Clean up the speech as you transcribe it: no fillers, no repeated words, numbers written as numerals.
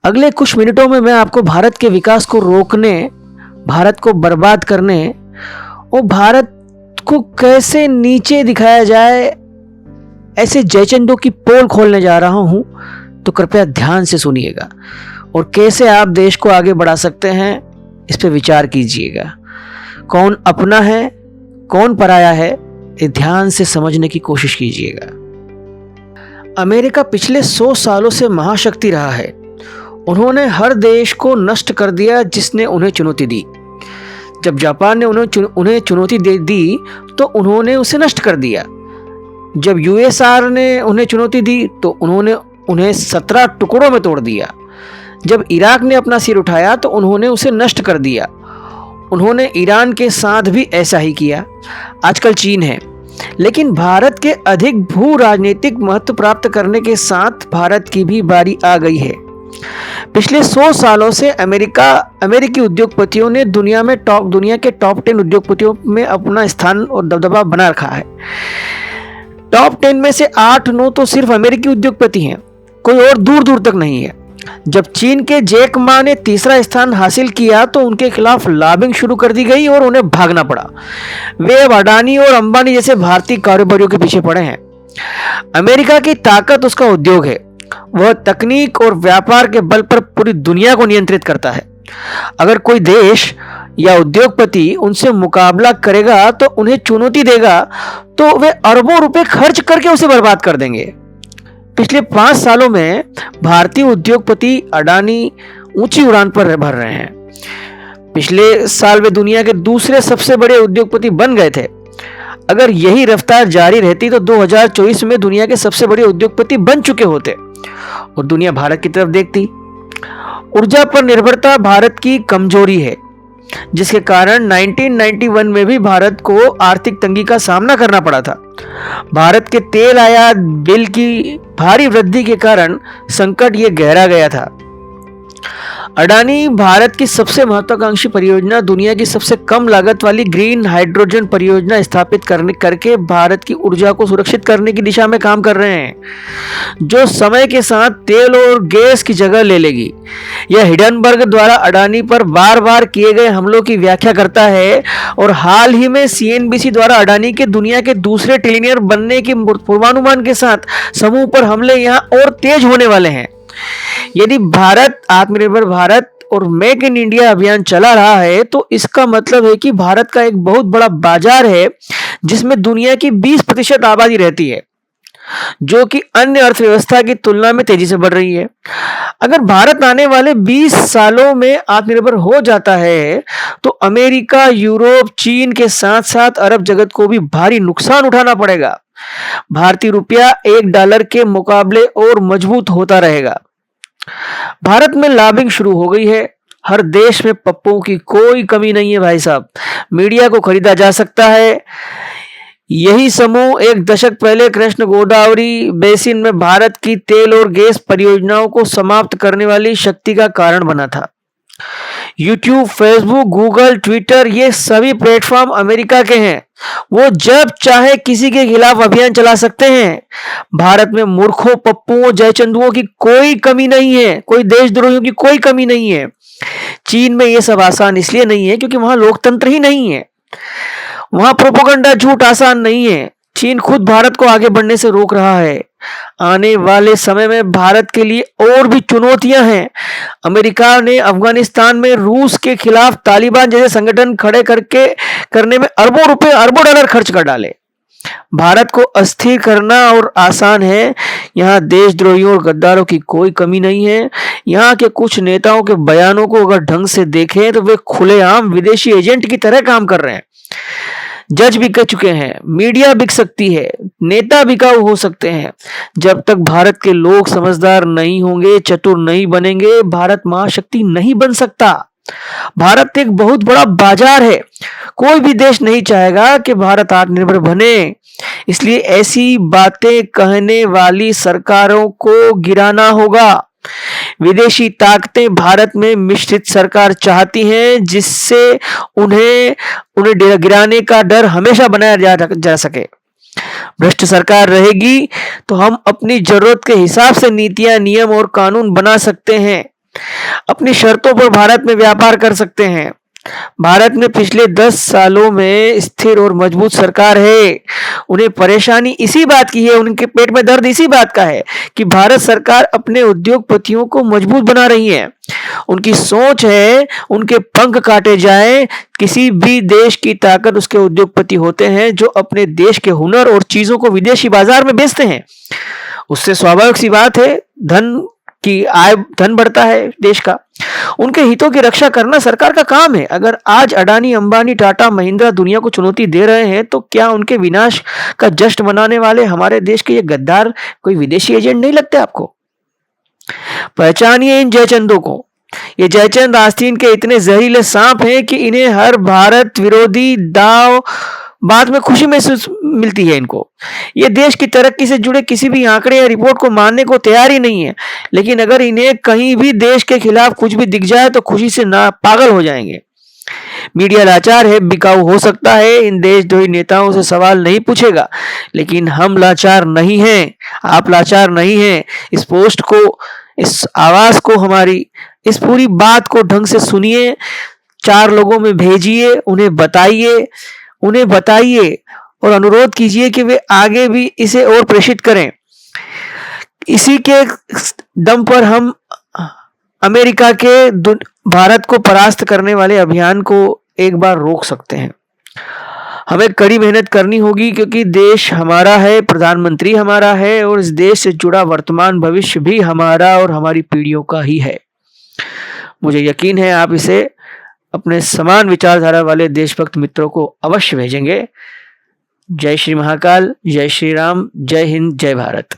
अगले कुछ मिनटों में मैं आपको भारत के विकास को रोकने, भारत को बर्बाद करने और भारत को कैसे नीचे दिखाया जाए, ऐसे जयचंदों की पोल खोलने जा रहा हूं। तो कृपया ध्यान से सुनिएगा और कैसे आप देश को आगे बढ़ा सकते हैं इस पे विचार कीजिएगा। कौन अपना है, कौन पराया है, ये ध्यान से समझने की कोशिश कीजिएगा। अमेरिका पिछले 100 सालों से महाशक्ति रहा है। उन्होंने हर देश को नष्ट कर दिया जिसने उन्हें चुनौती दी। जब जापान ने उन्हें चुनौती दे दी तो उन्होंने उसे नष्ट कर दिया। जब यूएसआर ने उन्हें चुनौती दी तो उन्होंने उन्हें 17 टुकड़ों में तोड़ दिया। जब इराक ने अपना सिर उठाया तो उन्होंने उसे नष्ट कर दिया। उन्होंने ईरान के साथ भी ऐसा ही किया। आजकल चीन है, लेकिन भारत के अधिक भू राजनीतिक महत्व प्राप्त करने के साथ भारत की भी बारी आ गई है। पिछले 100 सालों से अमेरिकी उद्योगपतियों ने दुनिया के टॉप 10 उद्योगपतियों में अपना स्थान और दबदबा बना रखा है। टॉप 10 में से 8-9 तो सिर्फ अमेरिकी उद्योगपति हैं, कोई और दूर दूर तक नहीं है। जब चीन के जैक मा ने तीसरा स्थान हासिल किया तो उनके खिलाफ लॉबिंग शुरू कर दी गई और उन्हें भागना पड़ा। वे अब अडानी और अंबानी जैसे भारतीय कारोबारियों के पीछे पड़े हैं। अमेरिका की ताकत उसका उद्योग है। वह तकनीक और व्यापार के बल पर पूरी दुनिया को नियंत्रित करता है। अगर कोई देश या उद्योगपति उनसे मुकाबला करेगा तो उन्हें चुनौती देगा तो वे अरबों रुपए खर्च करके उसे बर्बाद कर देंगे। पिछले 5 सालों में भारतीय उद्योगपति अडानी ऊंची उड़ान पर भर रहे हैं। पिछले साल वे दुनिया के दूसरे सबसे बड़े उद्योगपति बन गए थे। अगर यही रफ्तार जारी रहती तो 2024 में दुनिया के सबसे बड़े उद्योगपति बन चुके होते और दुनिया भारत की तरफ देखती। ऊर्जा पर निर्भरता भारत की कमजोरी है, जिसके कारण 1991 में भी भारत को आर्थिक तंगी का सामना करना पड़ा था। भारत के तेल आयात बिल की भारी वृद्धि के कारण संकट ये गहरा गया था। अडानी भारत की सबसे महत्वाकांक्षी परियोजना, दुनिया की सबसे कम लागत वाली ग्रीन हाइड्रोजन परियोजना स्थापित करके भारत की ऊर्जा को सुरक्षित करने की दिशा में काम कर रहे हैं, जो समय के साथ तेल और गैस की जगह ले लेगी। यह हिडनबर्ग द्वारा अडानी पर बार बार किए गए हमलों की व्याख्या करता है और हाल ही में सीएनबीसी द्वारा अडानी के दुनिया के दूसरे ट्रिलियनियर बनने के पूर्वानुमान के साथ समूह पर हमले यहां और तेज होने वाले हैं। यदि भारत आत्मनिर्भर भारत और मेक इन इंडिया अभियान चला रहा है तो इसका मतलब है कि भारत का एक बहुत बड़ा बाजार है जिसमें दुनिया की 20% आबादी रहती है, जो कि अन्य अर्थव्यवस्था की तुलना में तेजी से बढ़ रही है। अगर भारत आने वाले 20 सालों में आत्मनिर्भर हो जाता है तो अमेरिका, यूरोप, चीन के साथ साथ अरब जगत को भी भारी नुकसान उठाना पड़ेगा। भारतीय रुपया $1 के मुकाबले और मजबूत होता रहेगा। भारत में लॉबिंग शुरू हो गई है। हर देश में पप्पों की कोई कमी नहीं है भाई साहब। मीडिया को खरीदा जा सकता है। यही समूह 1 दशक पहले कृष्ण गोदावरी बेसिन में भारत की तेल और गैस परियोजनाओं को समाप्त करने वाली शक्ति का कारण बना था। यूट्यूब, फेसबुक, गूगल, ट्विटर, ये सभी प्लेटफॉर्म अमेरिका के हैं। वो जब चाहे किसी के खिलाफ अभियान चला सकते हैं। भारत में मूर्खों, पप्पुओं, जयचंदुओं की कोई कमी नहीं है, कोई देशद्रोहियों की कोई कमी नहीं है। चीन में ये सब आसान इसलिए नहीं है क्योंकि वहां लोकतंत्र ही नहीं है। वहां प्रोपेगेंडा, झूठ आसान नहीं है। चीन खुद भारत को आगे बढ़ने से रोक रहा है। आने वाले समय में भारत के लिए और भी चुनौतियां हैं। अमेरिका ने अफगानिस्तान में रूस के खिलाफ तालिबान जैसे संगठन खड़े करने में अरबों रुपए, अरबों डॉलर खर्च कर डाले। भारत को अस्थिर करना और आसान है। यहाँ देशद्रोहियों और गद्दारों की कोई कमी नहीं है। यहाँ के कुछ नेताओं के बयानों को अगर ढंग से देखें तो वे खुलेआम विदेशी एजेंट की तरह काम कर रहे हैं। जज बिक चुके हैं, मीडिया बिक सकती है, नेता बिकाऊ हो सकते हैं। जब तक भारत के लोग समझदार नहीं होंगे, चतुर नहीं बनेंगे, भारत महाशक्ति नहीं बन सकता। भारत एक बहुत बड़ा बाजार है। कोई भी देश नहीं चाहेगा कि भारत आत्मनिर्भर बने। इसलिए ऐसी बातें कहने वाली सरकारों को गिराना होगा। विदेशी ताकतें भारत में मिश्रित सरकार चाहती हैं, जिससे उन्हें गिराने का डर हमेशा बनाया जा सके। भ्रष्ट सरकार रहेगी तो हम अपनी जरूरत के हिसाब से नीतियां, नियम और कानून बना सकते हैं। अपनी शर्तों पर भारत में व्यापार कर सकते हैं। भारत में पिछले 10 सालों में स्थिर और मजबूत सरकार है। उन्हें परेशानी इसी बात की है, उनके पेट में दर्द इसी बात का है कि भारत सरकार अपने उद्योगपतियों को मजबूत बना रही है। उनकी सोच है उनके पंख काटे जाएं। किसी भी देश की ताकत उसके उद्योगपति होते हैं जो अपने देश के हुनर और चीजों को विदेशी बाजार में बेचते हैं। उससे स्वाभाविक सी बात है धन बढ़ता है देश का। उनके हितों की रक्षा करना सरकार का काम है। अगर आज अडानी, अंबानी, टाटा, महिंद्रा दुनिया को चुनौती दे रहे हैं तो क्या उनके विनाश का जश्न मनाने वाले हमारे देश के ये गद्दार कोई विदेशी एजेंट नहीं लगते आपको? पहचानिए इन जयचंदों को। ये जयचंद आस्तीन के इतने जहरीले सांप हैं कि इन्हें हर भारत विरोधी दाव बात में खुशी महसूस मिलती है इनको। ये देश की तरक्की से जुड़े किसी भी आंकड़े या रिपोर्ट को मानने को तैयार ही नहीं है। लेकिन अगर इन्हें कहीं भी देश के खिलाफ कुछ भी दिख जाए तो खुशी से ना पागल हो जाएंगे। मीडिया लाचार है, बिकाऊ हो सकता है, इन देशद्रोही नेताओं से सवाल नहीं पूछेगा, लेकिन हम लाचार नहीं हैं। आप लाचार नहीं हैं। इस पोस्ट को, इस आवाज को, हमारी इस पूरी बात को ढंग से सुनिए, 4 लोगों में भेजिए, उन्हें बताइए और अनुरोध कीजिए कि वे आगे भी इसे और प्रेषित करें। इसी के दम पर हम अमेरिका के भारत को परास्त करने वाले अभियान को एक बार रोक सकते हैं। हमें कड़ी मेहनत करनी होगी क्योंकि देश हमारा है, प्रधानमंत्री हमारा है और इस देश से जुड़ा वर्तमान भविष्य भी हमारा और हमारी पीढ़ियों का ही है। मुझे यकीन है आप इसे अपने समान विचारधारा वाले देशभक्त मित्रों को अवश्य भेजेंगे। जय श्री महाकाल, जय श्री राम, जय हिंद, जय भारत।